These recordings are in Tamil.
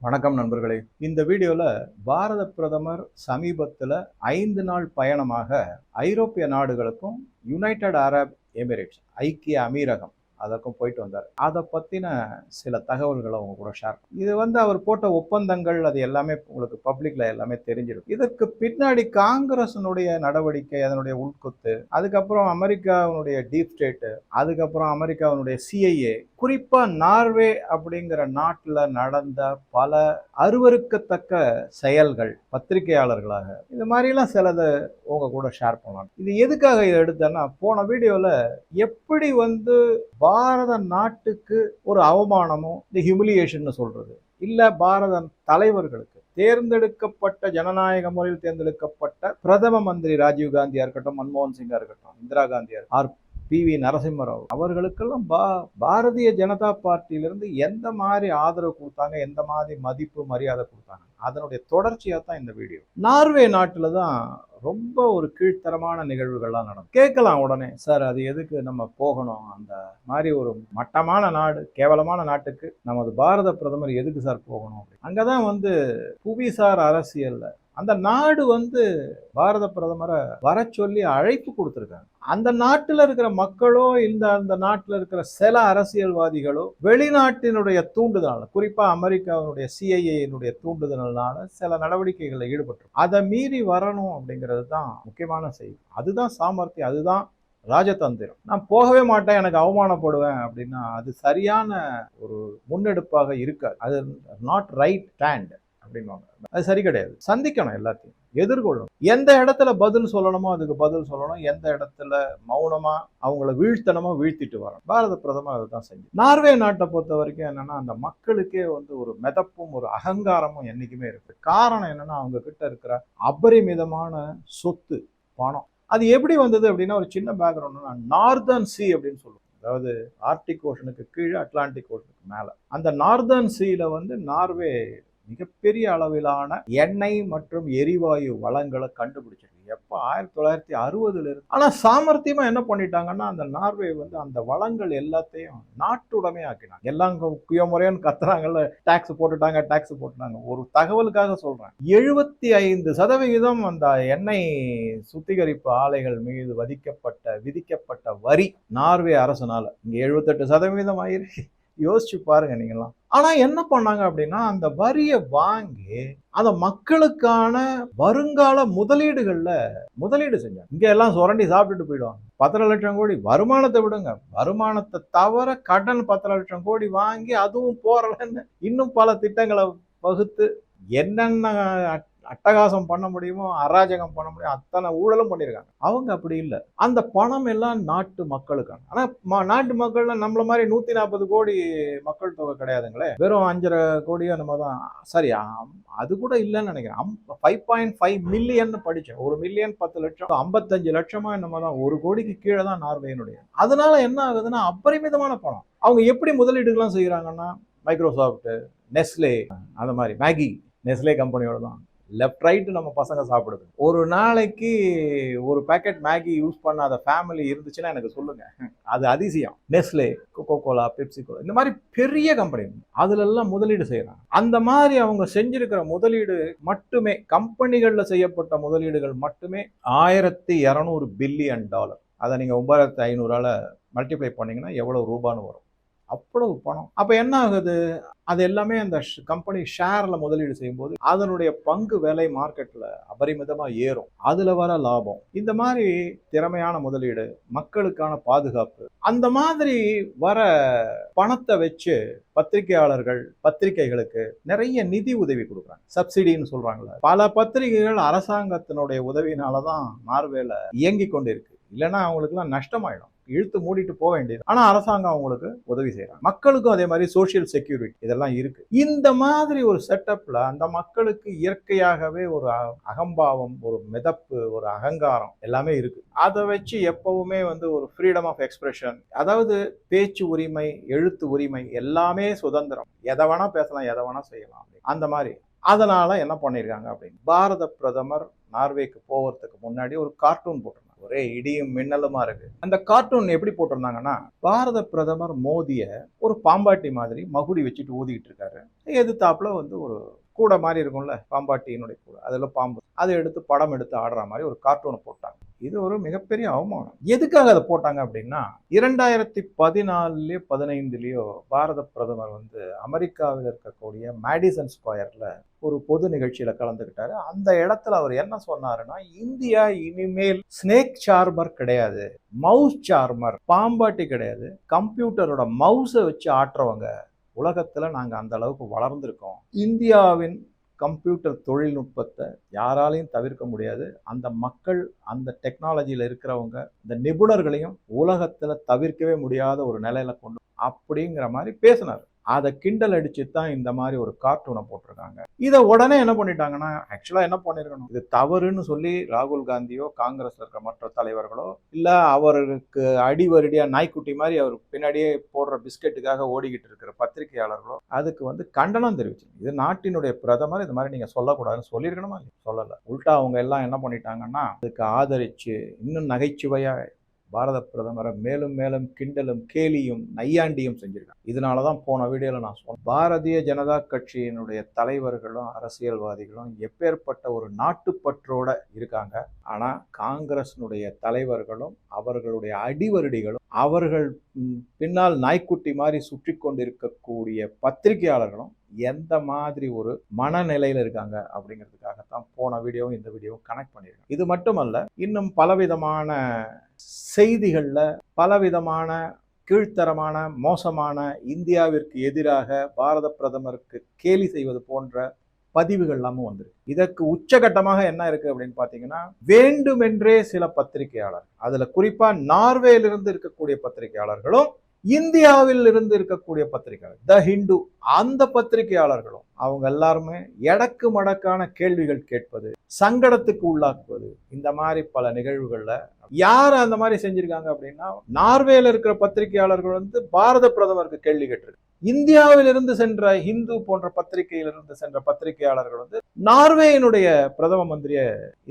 வணக்கம் நண்பர்களே. இந்த வீடியோல பாரத பிரதமர் சமீபத்தில் 5 நாள் பயணமாக ஐரோப்பிய நாடுகளுக்கும் யுனைடெட் அரப் எமிரேட்ஸ் ஐக்கிய அமீரகம் அதற்கும் போயிட்டு வந்தார். அதை பற்றின சில தகவல்களை உங்க கூட ஷேர். இது அவர் போட்ட ஒப்பந்தங்கள் அது எல்லாமே உங்களுக்கு பப்ளிக்ல எல்லாமே தெரிஞ்சிடும். இதற்கு பின்னாடி காங்கிரஸினுடைய நடவடிக்கை, அதனுடைய உள்குத்து, அதுக்கப்புறம் அமெரிக்காவினுடைய டீப் ஸ்டேட்டு, அதுக்கப்புறம் அமெரிக்காவினுடைய சிஐஏ, குறிப்பா நார்வே அப்படிங்கிற நாட்டில் நடந்த பல அருவருக்கத்தக்க செயல்கள் பத்திரிகையாளர்களாக இந்த மாதிரிலாம் சிலதை உங்க கூட ஷேர் பண்ணலாம். இது எதுக்காக இதை எடுத்தேன்னா, போன வீடியோல எப்படி பாரத நாட்டுக்கு ஒரு அவமானமோ, இந்த ஹியூமிலியேஷன் சொல்றது இல்ல, பாரத தலைவர்களுக்கு தேர்ந்தெடுக்கப்பட்ட ஜனநாயக முறையில் தேர்ந்தெடுக்கப்பட்ட பிரதம மந்திரி ராஜீவ் காந்தியா இருக்கட்டும், மன்மோகன் சிங்கா இருக்கட்டும், இந்திரா காந்தியா இருக்கட்டும், PV நரசிம்மராவ் அவர்களுக்கெல்லாம் பாரதிய ஜனதா பார்ட்டியிலிருந்து எந்த மாதிரி ஆதரவு கொடுத்தாங்க, எந்த மாதிரி மதிப்பு மரியாதை கொடுத்தாங்க, அதனுடைய தொடர்ச்சியா தான் இந்த வீடியோ. நார்வே நாட்டுல தான் ரொம்ப ஒரு கீழ்த்தரமான நிகழ்வுகள்லாம் நடக்கும். கேட்கலாம் உடனே, சார் அது எதுக்கு நம்ம போகணும், அந்த மாதிரி ஒரு மட்டமான நாடு, கேவலமான நாட்டுக்கு நமது பாரத பிரதமர் எதுக்கு சார் போகணும்? அங்கதான் புவிசார் அரசியல்ல அந்த நாடு பாரத பிரதமரை வர சொல்லி அழைப்பு கொடுத்திருக்காங்க. அந்த நாட்டில் இருக்கிற மக்களோ இந்த அந்த நாட்டில் இருக்கிற சில அரசியல்வாதிகளோ வெளிநாட்டினுடைய தூண்டுதலால, குறிப்பா அமெரிக்காவினுடைய சிஐஏனுடைய தூண்டுதலால சில நடவடிக்கைகளில் ஈடுபட்டு அதை மீறி வரணும் அப்படிங்கிறது தான் முக்கியமான செய்தி. அதுதான் சாமர்த்தியம், அதுதான் ராஜதந்திரம். நான் போகவே மாட்டேன், எனக்கு அவமானப்படுவேன் அப்படின்னா அது சரியான ஒரு முன்னெடுப்பாக இருக்காது. அது நாட் ரைட் ஸ்டாண்ட் அப்படின்வாங்க. அது சரி கிடையாது. சந்திக்கணும், எல்லாத்தையும் எதிர்கொள்ளணும். எந்த இடத்துல பதில் சொல்லணுமோ அதுக்கு பதில் சொல்லணும். எந்த இடத்துல மௌனமா அவங்கள வீழ்த்தனமா வீழ்த்திட்டு வரணும். பாரத பிரதமர் அதுதான் செஞ்சு. நார்வே நாட்டை பொறுத்த வரைக்கும் என்னன்னா, அந்த மக்களுக்கே ஒரு மிதப்பும் ஒரு அகங்காரமும் என்னைக்குமே இருக்கு. காரணம் என்னன்னா, அவங்க கிட்ட இருக்கிற அபரிமிதமான சொத்து, பணம். அது எப்படி வந்தது அப்படின்னா, ஒரு சின்ன பேக்ரவுண்ட். நார்தர்ன் சி அப்படின்னு சொல்லுவோம். அதாவது ஆர்டிக் ஓஷனுக்கு கீழே அட்லாண்டிக் ஓஷனுக்கு மேல அந்த நார்தர்ன் சீல நார்வே மிகப்பெரிய அளவிலான எண்ணெய் மற்றும் எரிவாயு வளங்களை கண்டுபிடிச்சிருக்கு. எப்ப 1960 இருந்து. ஆனா சாமர்த்தியமா என்ன பண்ணிட்டாங்கன்னா, அந்த நார்வே அந்த வளங்கள் எல்லாத்தையும் நாட்டுடைமை ஆக்கினாங்க. எல்லாம் குயமுறையான்னு கத்துறாங்கல்ல, டாக்ஸ் போட்டுட்டாங்க. ஒரு தகவலுக்காக சொல்றேன், 75% அந்த எண்ணெய் சுத்திகரிப்பு ஆலைகள் மீது விதிக்கப்பட்ட வரி நார்வே அரசுனால இங்க 78% ஆயிருக்கு. யோசிச்சு பாருங்க நீங்களாம். ஆனா என்ன பண்ணாங்க அப்படின்னா, அந்த வரியை வாங்கி அந்த மக்களுக்கான வருங்கால முதலீடு செஞ்சாங்க. இங்க எல்லாம் சுரண்டி சாப்பிட்டுட்டு போயிடுவாங்க. 10 லட்சம் கோடி வருமானத்தை விடுங்க, வருமானத்தை தவிர கடன் 10 லட்சம் கோடி வாங்கி அதுவும் போறலன்னு இன்னும் பல திட்டங்களை வகுத்து என்னென்ன அட்டகாசம் பண்ண முடியுமோ, அராஜகம் பண்ண முடியும், அத்தனை ஊழலும் பண்ணியிருக்காங்க. அவங்க அப்படி இல்லை. அந்த பணம் எல்லாம் நாட்டு மக்களுக்கான. ஆனா நாட்டு மக்கள்லாம் நம்மள மாதிரி 140 கோடி மக்கள் தொகை கிடையாதுங்களே. வெறும் 5.5 கோடியோ நம்ம தான். சரி, அது கூட இல்லைன்னு நினைக்கிறேன். 5.5 மில்லியன் படிச்சேன். 1 மில்லியன் 10 லட்சம், 55 லட்சமா என்னமோ தான். 1 கோடிக்கு கீழே தான் நார்வேனுடைய. அதனால என்ன ஆகுதுன்னா, அபரிமிதமான பணம். அவங்க எப்படி முதலீடுகள்லாம் செய்யறாங்கன்னா, மைக்ரோசாஃப்ட், நெஸ்லே, அந்த மாதிரி மேகி, நெஸ்லே கம்பெனியோட தான் லெஃப்ட் ரைட் நம்ம பசங்க சாப்பிடுது. ஒரு நாளைக்கு ஒரு பேக்கெட் மேகி யூஸ் பண்ணாத ஃபேமிலி இருந்துச்சுன்னா எனக்கு சொல்லுங்க. அது அதிசயம். Nestle, Coca Cola, Pepsi Cola, இந்த மாதிரி பெரிய கம்பெனி அதுல எல்லாம் முதலீடு செய்யறாங்க. அந்த மாதிரி அவங்க செஞ்சிருக்கிற முதலீடு மட்டுமே, கம்பெனிகள்ல செய்யப்பட்ட முதலீடுகள் மட்டுமே $1200 பில்லியன். அதை நீங்க 9500ஆல மல்டிப்ளை பண்ணீங்கன்னா எவ்வளவு ரூபான்னு வரும்? அவ்வளவு பணம். அப்ப என்ன ஆகுது? அது எல்லாமே அந்த கம்பெனி ஷேர்ல முதலீடு செய்யும் போது அதனுடைய பங்கு விலை மார்க்கெட்ல அபரிமிதமா ஏறும். அதுல வர லாபம், இந்த மாதிரி திறமையான முதலீடு, மக்களுக்கான பாதுகாப்பு, அந்த மாதிரி வர பணத்தை வச்சு பத்திரிகையாளர்கள் பத்திரிகைகளுக்கு நிறைய நிதி உதவி கொடுக்குறாங்க. சப்சிடின்னு சொல்றாங்கல்ல. பல பத்திரிகைகள் அரசாங்கத்தினுடைய உதவினாலதான் நார்வேல இயங்கி கொண்டு இருக்கு. இல்லைன்னா அவங்களுக்கு எல்லாம் நஷ்டமாயிடும், இழுத்து மூடிட்டு போக வேண்டியது. ஆனா அரசாங்கம் அவங்களுக்கு உதவி செய்யறாங்க. மக்களுக்கும் அதே மாதிரி சோசியல் செக்யூரிட்டி இதெல்லாம் இருக்கு. இந்த மாதிரி ஒரு செட்டப்ல அந்த மக்களுக்கு இயற்கையாகவே ஒரு அகம்பாவம், ஒரு மிதப்பு, ஒரு அகங்காரம் எல்லாமே இருக்கு. அதை வச்சு எப்பவுமே ஒரு ஃப்ரீடம் ஆஃப் எக்ஸ்பிரஷன், அதாவது பேச்சு உரிமை, எழுத்து உரிமை, எல்லாமே சுதந்திரம். எதை வேணா பேசலாம், எதை வேணா செய்யலாம், அந்த மாதிரி. அதனால என்ன பண்ணிருக்காங்க அப்படின்னு, பாரத பிரதமர் நார்வேக்கு போவதுக்கு முன்னாடி ஒரு கார்ட்டூன் போட்டிருந்தாங்க. ஒரே இடியும் மின்னலுமா இருக்கு. அந்த கார்ட்டூன் எப்படி போட்டிருந்தாங்கன்னா, பாரத பிரதமர் மோடிய ஒரு பாம்பாட்டி மாதிரி மகுடி வச்சுட்டு ஊதிக்கிட்டு இருக்காரு. எதிர்த்தாப்புல வந்து ஒரு கூட மாதிரி இருக்கும்ல, பாம்பாட்டியினுடைய கூட, அதுல பாம்பு, அதை எடுத்து படம் எடுத்து ஆடுற மாதிரி ஒரு கார்ட்டூனை போட்டாங்க. இது ஒரு மிகப்பெரிய அவமானம். எதுக்காக அதை போட்டாங்க அப்படின்னா, 2014 15 பாரத பிரதமர் வந்து அமெரிக்காவில் இருக்கக்கூடிய மேடிசன் ஸ்கொயர்ல ஒரு பொது நிகழ்ச்சியில கலந்துக்கிட்டாரு. அந்த இடத்துல அவர் என்ன சொன்னாருன்னா, இந்தியா இனிமேல் ஸ்னேக் சார்மர் கிடையாது, மவுஸ் சார்மர், பாம்பாட்டி கிடையாது, கம்ப்யூட்டரோட மவுஸை வச்சு ஆட்டுறவங்க உலகத்துல நாங்க அந்த அளவுக்கு வளர்ந்திருக்கோம். இந்தியாவின் கம்ப்யூட்டர் தொழில்நுட்பத்தை யாராலையும் தவிர்க்க முடியாது. அந்த மக்கள், அந்த டெக்னாலஜியில இருக்கிறவங்க, இந்த நிபுணர்களையும் உலகத்துல தவிர்க்கவே முடியாத ஒரு நிலையில கொண்டு அப்படிங்கிற மாதிரி பேசினார். அதை கிண்டல் அடிச்சு தான் இந்த மாதிரி ஒரு கார்ட்டூனை போட்டிருக்காங்க. இதை உடனே என்ன பண்ணிட்டாங்கன்னா, ஆக்சுவலா என்ன பண்ணிருக்கணும், இது தவறுன்னு சொல்லி ராகுல் காந்தியோ காங்கிரஸ்ல இருக்கிற மற்ற தலைவர்களோ, இல்ல அவருக்கு அடிவருடியா நாய்க்குட்டி மாதிரி அவர் பின்னாடியே போடுற பிஸ்கெட்டுக்காக ஓடிக்கிட்டு இருக்கிற பத்திரிகையாளர்களோ அதுக்கு வந்து கண்டனம் தெரிவிச்சு, இது நாட்டினுடைய பிரதமர், இது மாதிரி நீங்க சொல்லக்கூடாதுன்னு சொல்லியிருக்கணுமா? சொல்லல. உல்டா அவங்க எல்லாம் என்ன பண்ணிட்டாங்கன்னா, அதுக்கு ஆதரிச்சு இன்னும் நகைச்சுவையா பாரத பிரதமரை மேலும் மேலும் கிண்டலும் கேலியும் நையாண்டியும் செஞ்சிருக்காங்க. இதனாலதான் போன வீடியோல நான் சொன்னேன், பாரதிய ஜனதா கட்சியினுடைய தலைவர்களும் அரசியல்வாதிகளும் எப்பேற்பட்ட ஒரு நாட்டுப்பற்றோட இருக்காங்க. ஆனா காங்கிரஸினுடைய தலைவர்களும் அவர்களுடைய அடிவருடிகளும் அவர்கள் பின்னால் நாய்க்குட்டி மாதிரி சுற்றி கொண்டிருக்கக்கூடிய பத்திரிகையாளர்களும் எந்த மாதிரி ஒரு மனநிலையில இருக்காங்க அப்படிங்கிறதுக்காகத்தான் போன வீடியோவும் இந்த வீடியோவும் கனெக்ட் பண்ணியிருக்கேன். இது மட்டுமல்ல, இன்னும் பலவிதமான செய்திகள்ல பலவிதமான கீழ்த்தரமான மோசமான இந்தியாவிற்கு எதிராக பாரத பிரதமருக்கு கேலி செய்வது போன்ற பதிவுகள் எல்லாமும் வந்துருக்கு. இதற்கு உச்சகட்டமாக என்ன இருக்கு அப்படின்னு பாத்தீங்கன்னா, வேண்டுமென்றே சில பத்திரிகையாளர், அதுல குறிப்பா நார்வேலிருந்து இருக்கக்கூடிய பத்திரிகையாளர்களும் இந்தியாவில் இருந்து இருக்கக்கூடிய பத்திரிகையாளர், த ஹிந்து, அந்த பத்திரிகையாளர்களும் அவங்க எல்லாருமே எடக்கு மடக்கான கேள்விகள் கேட்பது, சங்கடத்துக்கு உள்ளாக்குவது, இந்த மாதிரி பல நிகழ்வுகள்ல யார் அந்த மாதிரி செஞ்சிருக்காங்க அப்படின்னா, நார்வேல இருக்கிற பத்திரிகையாளர்கள் வந்து பாரத பிரதமருக்கு கேள்வி கேட்டிருக்கு. இந்தியாவில் இருந்து சென்ற ஹிந்து போன்ற பத்திரிகையிலிருந்து சென்ற பத்திரிகையாளர்கள் வந்து நார்வேயினுடைய பிரதம மந்திரிய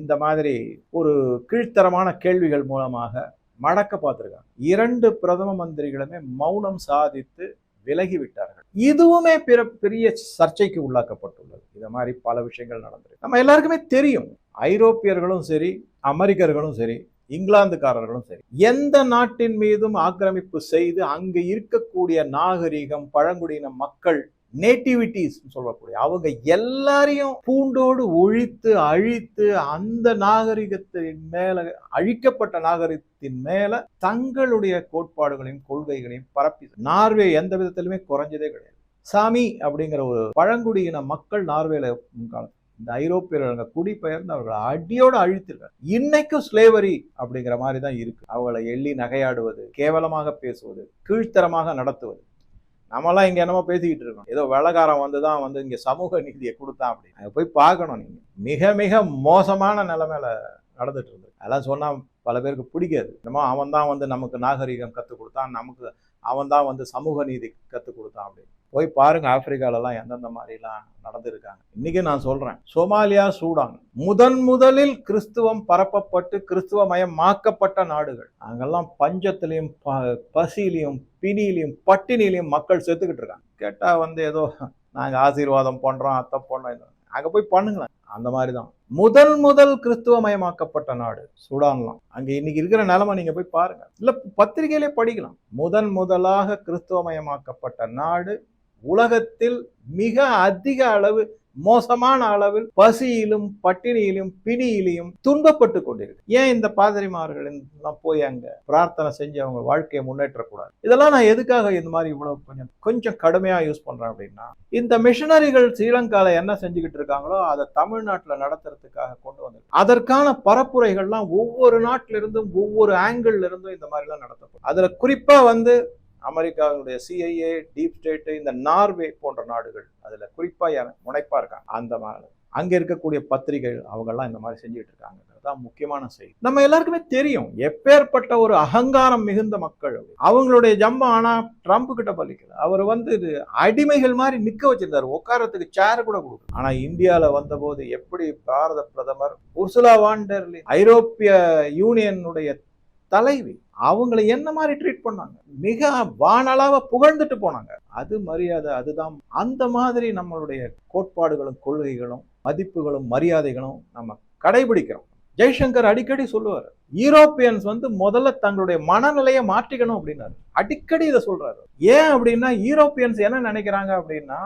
இந்த மாதிரி ஒரு கீழ்த்தரமான கேள்விகள் மூலமாக மடக்க பார்த்திருக்காங்க. 2 பிரதம மந்திரிகளுமே மௌனம் சாதித்து விலகிவிட்டார்கள். இதுவுமே பெரிய சர்ச்சைக்கு உள்ளாக்கப்பட்டுள்ளது. இந்த மாதிரி பல விஷயங்கள் நடந்திருக்கு. நம்ம எல்லாருக்குமே தெரியும், ஐரோப்பியர்களும் சரி, அமெரிக்கர்களும் சரி, இங்கிலாந்துக்காரர்களும் சரி, எந்த நாட்டின் மீதும் ஆக்கிரமிப்பு செய்து அங்கு இருக்கக்கூடிய நாகரிகம், பழங்குடியின மக்கள், நேட்டிவிட்டிஸ் சொல்லக்கூடிய அவங்க எல்லாரையும் பூண்டோடு ஒழித்து அழித்து அந்த நாகரிகத்தின் மேல, அழிக்கப்பட்ட நாகரிகத்தின் மேல தங்களுடைய கோட்பாடுகளையும் கொள்கைகளையும் பரப்பி நார்வே எந்த விதத்திலுமே குறைஞ்சதே கிடையாது. சாமி அப்படிங்கிற ஒரு பழங்குடியின மக்கள் நார்வேல முன்காலத்தில் இந்த ஐரோப்பியர்கள் குடிபெயர்ந்து அவர்களை அடியோடு அழித்திருக்காங்க. இன்னைக்கும் ஸ்லேவரி அப்படிங்கிற மாதிரி தான் இருக்கு. அவங்களை எள்ளி நகையாடுவது, கேவலமாக பேசுவது, கீழ்த்தரமாக நடத்துவது. நம்மலாம் இங்க என்னமோ பேசிக்கிட்டு இருக்கோம், ஏதோ வெள்ளக்காரன் வந்துதான் வந்து இங்க சமூக நீதியை கொடுத்தான் அப்படின்னு. போய் பார்க்கணும். நீங்க மிக மிக மோசமான நிலைமையில நடந்துட்டு இருந்தது. அதெல்லாம் சொன்னா பல பேருக்கு பிடிக்காது. என்னமோ அவன் தான் வந்து நமக்கு நாகரிகம் கற்றுக் கொடுத்தான், நமக்கு அவன் தான் வந்து சமூக நீதி கற்றுக் கொடுத்தான் அப்படின்னு. போய் பாருங்க, ஆப்பிரிக்காலலாம் எந்தெந்த மாதிரிலாம் நடந்திருக்காங்க. இன்னைக்கு நான் சொல்றேன், சோமாலியா, சூடான் முதலில் கிறிஸ்துவம் பரப்பப்பட்டு கிறிஸ்துவமயமாக்கப்பட்ட நாடுகள். அங்கெல்லாம் பஞ்சத்திலையும் பசியிலையும் பிணியிலையும் பட்டினிலையும் மக்கள் செத்துக்கிட்டு இருக்காங்க. கேட்டா வந்து ஏதோ நாங்க ஆசீர்வாதம் பண்றோம், அத்தை பண்றோம், அங்க போய் பண்ணுங்களேன். அந்த மாதிரிதான் முதல் கிறிஸ்துவமயமாக்கப்பட்ட நாடு சூடான்லாம். அங்க இன்னைக்கு இருக்கிற நிலைமை நீங்க போய் பாருங்க, இல்ல பத்திரிகையிலே படிக்கலாம். முதலாக கிறிஸ்துவமயமாக்கப்பட்ட நாடு உலகத்தில் மிக அதிக அளவு, மோசமான அளவில் பசியிலும் பட்டினியிலும் பிணியிலையும் துன்பப்பட்டு கொண்டிருக்கு. ஏன் இந்த பாதிரிமார்கள் எல்லாம் போய் அங்க பிரார்த்தனை செஞ்சு அவங்க வாழ்க்கையை முன்னேற்றக்கூடாது? இதெல்லாம் நான் எதுக்காக இந்த மாதிரி இவ்வளவு கொஞ்சம் கடுமையா யூஸ் பண்றேன் அப்படின்னா, இந்த மிஷனரிகள் ஸ்ரீலங்கால என்ன செஞ்சுக்கிட்டு இருக்காங்களோ அதை தமிழ்நாட்டுல நடத்துறதுக்காக கொண்டு வந்து அதற்கான பரப்புரைகள்லாம் ஒவ்வொரு நாட்டில இருந்தும் ஒவ்வொரு ஆங்கிள் இருந்தும் இந்த மாதிரி எல்லாம் நடத்தப்படும். அதுல குறிப்பா வந்து அமெரிக்காவுடைய CIA, டீப் ஸ்டேட், இந்த நார்வே போன்ற நாடுகள் அதுல குறிப்பா முனைப்பா இருக்காங்க. அங்க இருக்கக்கூடிய பத்திரிகைகள் அவங்கெல்லாம் இந்த மாதிரி செஞ்சுட்டு இருக்காங்க. தான் முக்கியமான செய்தி. நம்ம எல்லாருக்குமே தெரியும் எப்பேற்பட்ட ஒரு அகங்காரம் மிகுந்த மக்கள். அவங்களுடைய ஜம்பம் ஆனா ட்ரம்ப் கிட்ட பலிக்கல. அவர் அடிமைகள் மாதிரி நிக்க வச்சிருந்தாரு, உட்காரத்துக்கு சேர் கூட கொடுக்கும். ஆனா இந்தியால வந்தபோது எப்படி பாரத பிரதமர் உர்சுலா வான் டெர் லியன் ஐரோப்பிய யூனியனுடைய தலைவி அவங்களை என்ன மாதிரி ட்ரீட் பண்ணாங்க, மிக வானளாவ புகழ்ந்துட்டு போனாங்க. அது மரியாதை. அதுதான் அந்த மாதிரி நம்மளுடைய கோட்பாடுகளும் கொள்கைகளும் மதிப்புகளும் மரியாதைகளும் நம்ம கடைபிடிக்கிறோம். ஜெய்சங்கர் அடிக்கடி சொல்லுவார், யூரோப்பியன்ஸ் முதல்ல தங்களுடைய மனநிலையை மாற்றிக்கணும் அப்படின்னாரு. அடிக்கடி இதை சொல்றாரு. ஏன் அப்படின்னா யூரோப்பியன்ஸ் என்ன நினைக்கிறாங்க அப்படின்னா,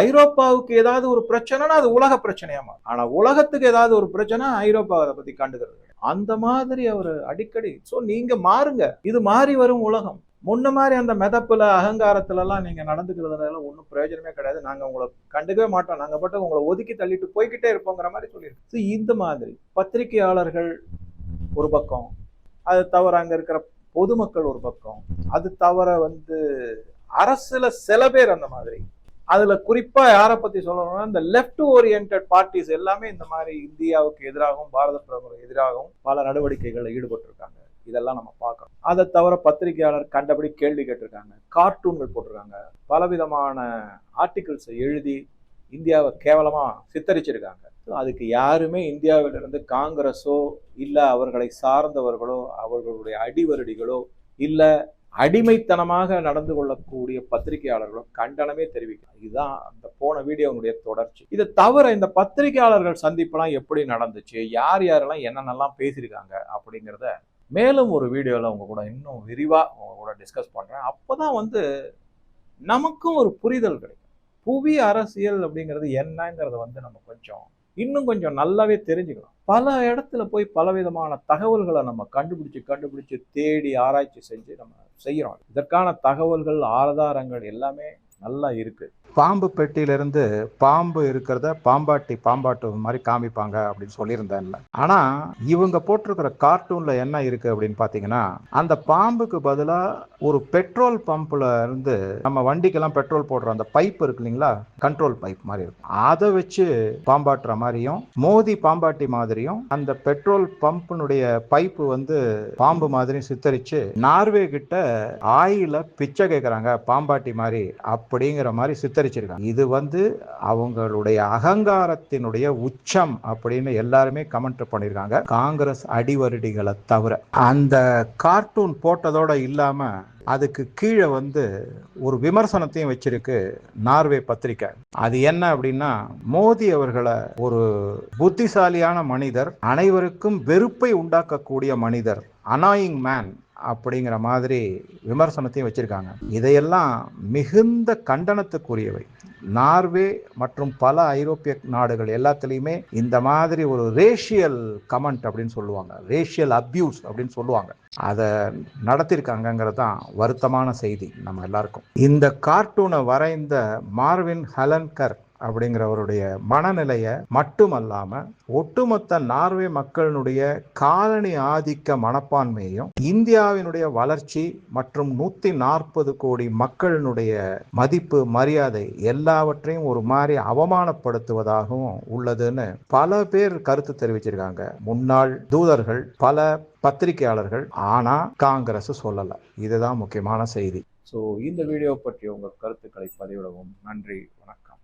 ஐரோப்பாவுக்கு ஏதாவது ஒரு பிரச்சனைனா அது உலக பிரச்சனையா மாறும். ஆனா உலகத்துக்கு ஏதாவது ஒரு பிரச்சனை ஐரோப்பா அதை பத்தி கண்டுக்கிறது. அந்த மாதிரி அவர் அடிக்கடி நீங்க மாறுங்க, இது மாறி வரும் உலகம். முன்ன மாதிரி அந்த மெதப்புல அகங்காரத்துல எல்லாம் நீங்க நடந்துக்கிறதுனால ஒன்றும் பிரயோஜனமே கிடையாது. நாங்க உங்களை கண்டுக்கவே மாட்டோம், நாங்க மட்டும் உங்களை ஒதுக்கி தள்ளிட்டு போய்கிட்டே இருப்போங்கிற மாதிரி சொல்லியிருக்கு. இந்த மாதிரி பத்திரிகையாளர்கள் ஒரு பக்கம், அது தவிர அங்க இருக்கிற பொதுமக்கள் ஒரு பக்கம், அது தவிர அரசுல சில பேர் அந்த மாதிரி. அதுல குறிப்பா யாரை பத்தி சொல்லணும்னா, இந்த லெப்ட் ஓரியன்டட் பார்ட்டிஸ் எல்லாமே இந்த மாதிரி இந்தியாவுக்கு எதிராகவும் பாரத பிரதமருக்கு எதிராகவும் பல நடவடிக்கைகளில் ஈடுபட்டு இருக்காங்க. இதெல்லாம் நம்ம பார்க்கணும். அதை தவிர பத்திரிகையாளர் கண்டபடி கேள்வி கேட்டிருக்காங்க, கார்ட்டூன்கள் போட்டிருக்காங்க, பலவிதமான ஆர்டிகிள்ஸை எழுதி இந்தியாவை கேவலமா சித்தரிச்சிருக்காங்க. அதுக்கு யாருமே இந்தியாவிலிருந்து காங்கிரஸோ இல்ல அவர்களை சார்ந்தவர்களோ அவர்களுடைய அடிவருடிகளோ இல்ல அடிமைத்தனமாக நடந்து கொள்ளக்கூடிய பத்திரிகையாளர்களும் கண்டனமே தெரிவிக்கிறார். இதுதான் அந்த போன வீடியோனுடைய தொடர்ச்சி. இதை தவிர இந்த பத்திரிகையாளர்கள் சந்திப்பெல்லாம் எப்படி நடந்துச்சு, யார் யாரெல்லாம் என்னென்னலாம் பேசியிருக்காங்க அப்படிங்கிறத மேலும் ஒரு வீடியோவில் உங்க கூட இன்னும் விரிவாக உங்க கூட டிஸ்கஸ் பண்றேன். அப்போதான் நமக்கும் ஒரு புரிதல் கிடைக்கும். புவி அரசியல் அப்படிங்கிறது என்னங்கிறத நம்ம இன்னும் கொஞ்சம் நல்லாவே தெரிஞ்சுக்கலாம். பல இடத்துல போய் பலவிதமான தகவல்களை நம்ம கண்டுபிடிச்சு தேடி ஆராய்ச்சி செஞ்சு நம்ம செய்யறோம். இதற்கான தகவல்கள் ஆதாரங்கள் எல்லாமே நல்லா இருக்கு. பாம்பு பெட்டியிலிருந்து பாம்பு இருக்கிறத பாம்பாட்டு மாதிரி காமிப்பாங்க அப்படின்னு சொல்லியிருந்தேன்ல. ஆனா இவங்க போட்டிருக்கிற கார்ட்டூன்ல என்ன இருக்கு அப்படின்னு பாத்தீங்கன்னா, அந்த பாம்புக்கு பதிலா ஒரு பெட்ரோல் பம்ப்ல இருந்து நம்ம வண்டிக்கெல்லாம் பெட்ரோல் போடுற அந்த பைப் இருக்கு இல்லைங்களா, கண்ட்ரோல் பைப் மாதிரி இருக்கும், அதை வச்சு பாம்பாட்டுற மாதிரியும் மோதி பாம்பாட்டி மாதிரியும் அந்த பெட்ரோல் பம்பினுடைய பைப்பு பாம்பு மாதிரி சித்தரிச்சு நார்வே கிட்ட ஆயில பிச்சை கேட்கறாங்க பாம்பாட்டி மாதிரி அப்படிங்கிற மாதிரி சித்தரிச்சிருக்காங்க. இது அவங்களுடைய அகங்காரத்தினுடைய உச்சம் அப்படின்னு எல்லாருமே கமெண்ட் பண்ணிருக்காங்க, காங்கிரஸ் அடிவருடிகளை தவிர. அந்த கார்ட்டூன் போட்டதோட இல்லாம அதுக்கு கீழே ஒரு விமர்சனத்தையும் வச்சிருக்கு நார்வே பத்திரிகை. அது என்ன அப்படின்னா, மோடி அவர்களை ஒரு புத்திசாலியான மனிதர், அனைவருக்கும் வெறுப்பை உண்டாக்கக்கூடிய மனிதர், அனாயிங் மேன் அப்படிங்கிற மாதிரி விமர்சனத்தையும் வச்சிருக்காங்க. இதையெல்லாம் மிகுந்த கண்டனத்துக்குரியவை. நார்வே மற்றும் பல ஐரோப்பிய நாடுகள் எல்லாத்துலேயுமே இந்த மாதிரி ஒரு ரேஷியல் கமெண்ட் அப்படின்னு சொல்லுவாங்க, ரேஷியல் அபியூஸ் அப்படின்னு சொல்லுவாங்க, அதை நடத்திருக்காங்கிறது தான் வருத்தமான செய்தி நம்ம எல்லாருக்கும். இந்த கார்ட்டூனை வரைந்த மார்வின் ஹலன்கர் அப்படிங்கிறவருடைய மனநிலையை மட்டுமல்லாம ஒட்டுமொத்த நார்வே மக்களினுடைய காலனி ஆதிக்க மனப்பான்மையையும் இந்தியாவினுடைய வளர்ச்சி மற்றும் 140 கோடி மக்களினுடைய மதிப்பு மரியாதை எல்லாவற்றையும் ஒரு மாதிரி அவமானப்படுத்துவதாகவும் உள்ளதுன்னு பல பேர் கருத்து தெரிவிச்சிருக்காங்க. முன்னாள் தூதர்கள், பல பத்திரிகையாளர்கள். ஆனா காங்கிரஸ் சொல்லல. இதுதான் முக்கியமான செய்தி. இந்த வீடியோ பற்றி உங்கள் கருத்துக்களை பதிவிடவும். நன்றி, வணக்கம்.